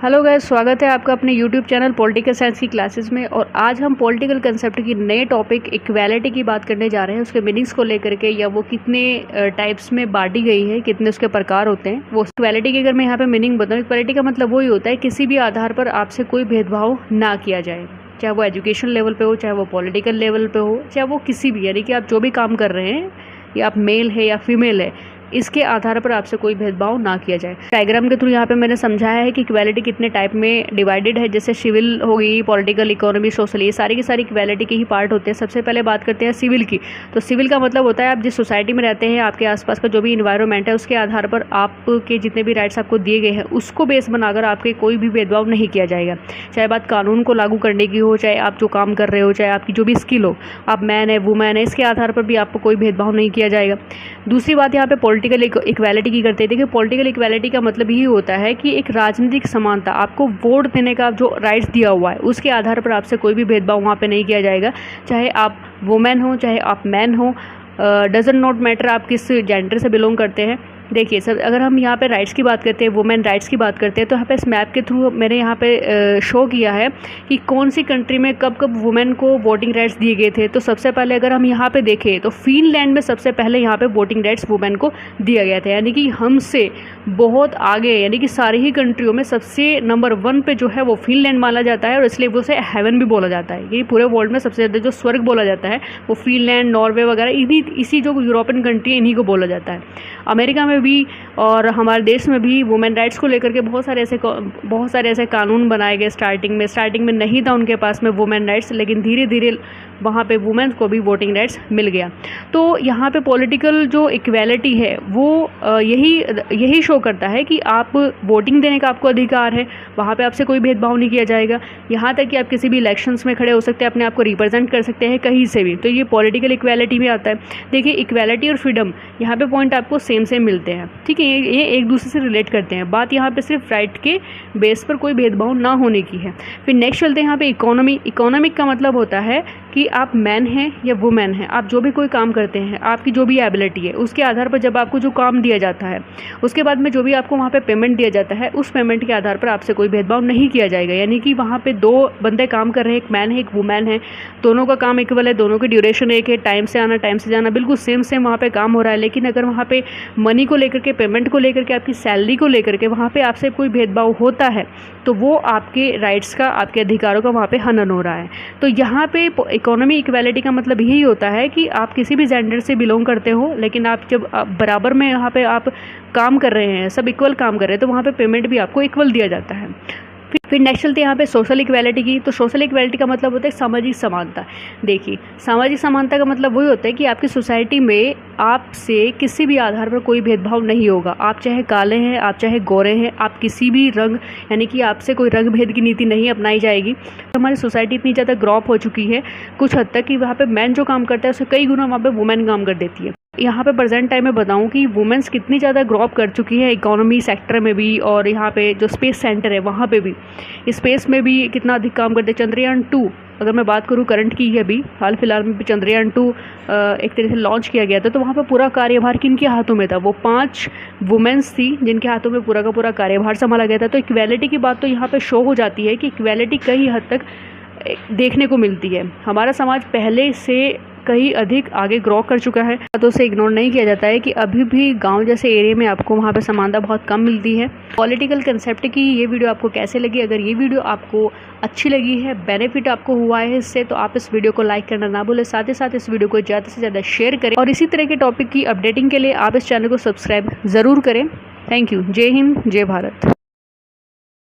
Hello guys, स्वागत है आपका अपने यूट्यूब चैनल पॉलिटिकल साइंस की क्लासेस में। और आज हम पॉलिटिकल कंसेप्ट की नए टॉपिक इक्वालिटी की बात करने जा रहे हैं। उसके मीनिंग्स को लेकर के, या वो कितने टाइप्स में बांटी गई है, कितने उसके प्रकार होते हैं। वो इक्वालिटी की अगर मैं यहाँ पे मीनिंग बताऊँ, इक्वालिटी का मतलब वही होता है किसी भी आधार पर आपसे कोई भेदभाव ना किया जाए, चाहे वो एजुकेशन लेवल पे हो, चाहे वो पॉलिटिकल लेवल पे हो, चाहे वो किसी भी, यानी कि आप जो भी काम कर रहे हैं, या आप मेल है या फीमेल है, इसके आधार पर आपसे कोई भेदभाव ना किया जाए। डायग्राम के थ्रू यहाँ पे मैंने समझाया है कि इक्वालिटी कितने टाइप में डिवाइडेड है। जैसे सिविल हो गई, पॉलिटिकल, इकोनॉमी, सोशल, ये सारी की सारी इक्वालिटी के ही पार्ट होते हैं। सबसे पहले बात करते हैं सिविल की। तो सिविल का मतलब होता है आप जिस सोसाइटी में रहते हैं, आपके आसपास का जो भी इन्वायरमेंट है, उसके आधार पर आपके जितने भी राइट्स आपको दिए गए हैं, उसको बेस बनाकर आपके कोई भी भेदभाव नहीं किया जाएगा। चाहे बात कानून को लागू करने की हो, चाहे आप जो काम कर रहे हो, चाहे आपकी जो भी स्किल हो, आप मैन है, वुमेन है, इसके आधार पर भी आपको कोई भेदभाव नहीं किया जाएगा। दूसरी बात यहाँ पे पॉलिटिकल इक्वालिटी की करते हैं। देखिए, पॉलिटिकल इक्वालिटी का मतलब यही होता है कि एक राजनीतिक समानता, आपको वोट देने का जो राइट्स दिया हुआ है, उसके आधार पर आपसे कोई भी भेदभाव वहाँ पे नहीं किया जाएगा। चाहे आप वुमेन हो, चाहे आप मैन हो, डजंट नॉट मैटर आप किस जेंडर से बिलोंग करते हैं। देखिए सर, अगर हम यहाँ पे राइट्स की बात करते हैं, वुमेन राइट्स की बात करते हैं, तो यहाँ पे इस मैप के थ्रू मैंने यहाँ पे शो किया है कि कौन सी कंट्री में कब कब वुमेन को वोटिंग राइट्स दिए गए थे। तो सबसे पहले अगर हम यहाँ पे देखें तो फिनलैंड में सबसे पहले यहाँ पे वोटिंग राइट्स वुमेन को दिया गया था, यानी कि हमसे बहुत आगे, यानी कि सारी ही कंट्रियों में सबसे नंबर 1 पे जो है वो फिनलैंड माना जाता है। और इसलिए वो उसे हेवन भी बोला जाता है। ये पूरे वर्ल्ड में सबसे ज़्यादा जो स्वर्ग बोला जाता है वो फिनलैंड, नॉर्वे वगैरह, इसी जो यूरोपियन कंट्री है, इन्हीं को बोला जाता है। अमेरिका में भी और हमारे देश में भी वुमेन राइट्स को लेकर के बहुत सारे ऐसे कानून बनाए गए। स्टार्टिंग में नहीं था उनके पास में वुमेन राइट्स, लेकिन धीरे धीरे वहाँ पे वुमेन्स को भी वोटिंग राइट्स मिल गया। तो यहाँ पे पॉलिटिकल जो इक्वालिटी है वो यही शो करता है कि आप वोटिंग देने का आपको अधिकार है, वहाँ पे आपसे कोई भेदभाव नहीं किया जाएगा। यहाँ तक कि आप किसी भी इलेक्शंस में खड़े हो सकते हैं, अपने आप को रिप्रेजेंट कर सकते हैं कहीं से भी। तो ये पॉलिटिकल इक्वालिटी में आता है। देखिए, इक्वालिटी और फ्रीडम, यहाँ पे पॉइंट आपको सेम मिलते हैं, ठीक है। ये एक दूसरे से रिलेट करते हैं। बात यहाँ पे सिर्फ राइट के बेस पर कोई भेदभाव ना होने की है। फिर नेक्स्ट चलते हैं यहाँ पे इकोनॉमी। इकोनॉमिक का मतलब होता है कि आप मैन हैं या वुमेन हैं, आप जो भी कोई काम करते हैं, आपकी जो भी एबिलिटी है, उसके आधार पर जब आपको जो काम दिया जाता है, उसके बाद में जो भी आपको वहाँ पे पेमेंट दिया जाता है, उस पेमेंट के आधार पर आपसे कोई भेदभाव नहीं किया जाएगा। यानी कि वहाँ पे 2 बंदे काम कर रहे हैं, एक मैन है, एक वुमेन है, दोनों का काम इक्वल है, दोनों की ड्यूरेशन एक है, टाइम से आना, टाइम से जाना, बिल्कुल सेम वहाँ पे काम हो रहा है। लेकिन अगर वहाँ पे मनी को लेकर के, पेमेंट को लेकर के, आपकी सैलरी को लेकर के वहाँ पे आपसे कोई भेदभाव होता है, तो वो आपके राइट्स का, आपके अधिकारों का वहाँ पे हनन हो रहा है। तो यहाँ पे इकोनॉमी इक्वालिटी का मतलब यही होता है कि आप किसी भी जेंडर से बिलोंग करते हो, लेकिन आप जब बराबर में यहाँ पे आप काम कर रहे हैं, सब इक्वल काम कर रहे हैं, तो वहाँ पे पेमेंट भी आपको इक्वल दिया जाता है। फिर नेक्स्ट चलते हैं यहाँ पे सोशल इक्वालिटी की। तो सोशल इक्वालिटी का मतलब होता है सामाजिक समानता। देखिए, सामाजिक समानता का मतलब वही होता है कि आपकी सोसाइटी में आपसे किसी भी आधार पर कोई भेदभाव नहीं होगा। आप चाहे काले हैं, आप चाहे गोरे हैं, आप किसी भी रंग, यानी कि आपसे कोई रंग भेद की नीति नहीं अपनाई जाएगी। हमारी सोसाइटी इतनी ज़्यादा ग्रो अप हो चुकी है कुछ हद तक कि वहाँ पे मैन जो काम करता है उससे कई गुना वहाँ पे वुमेन काम कर देती है। यहाँ पे प्रेजेंट टाइम में बताऊँ कि वुमेन्स कितनी ज़्यादा ग्रो अप कर चुकी है इकोनॉमी सेक्टर में भी, और यहाँ पे जो स्पेस सेंटर है वहाँ पे भी, स्पेस में भी कितना अधिक काम करते हैं। चंद्रयान 2 अगर मैं बात करूँ करंट की, अभी हाल फिलहाल में भी चंद्रयान 2 एक तरह से लॉन्च किया गया था। तो वहाँ पे पूरा कार्यभार किनके हाथों में था? वो 5 वुमेन्स थी जिनके हाथों में पूरा का पूरा कार्यभार संभाला गया था। तो इक्वालिटी की बात तो यहाँ पे शो हो जाती है कि इक्वालिटी कई हद तक देखने को मिलती है। हमारा समाज पहले से कहीं अधिक आगे ग्रो कर चुका है। तो उसे इग्नोर नहीं किया जाता है कि अभी भी गांव जैसे एरिया में आपको वहाँ पे समानता बहुत कम मिलती है। पॉलिटिकल कंसेप्ट की ये वीडियो आपको कैसे लगी? अगर ये वीडियो आपको अच्छी लगी है, बेनिफिट आपको हुआ है इससे, तो आप इस वीडियो को लाइक करना ना भूलें। साथ ही साथ इस वीडियो को ज़्यादा से ज़्यादा शेयर करें, और इसी तरह के टॉपिक की अपडेटिंग के लिए आप इस चैनल को सब्सक्राइब ज़रूर करें। Thank you. जय हिंद, जय भारत।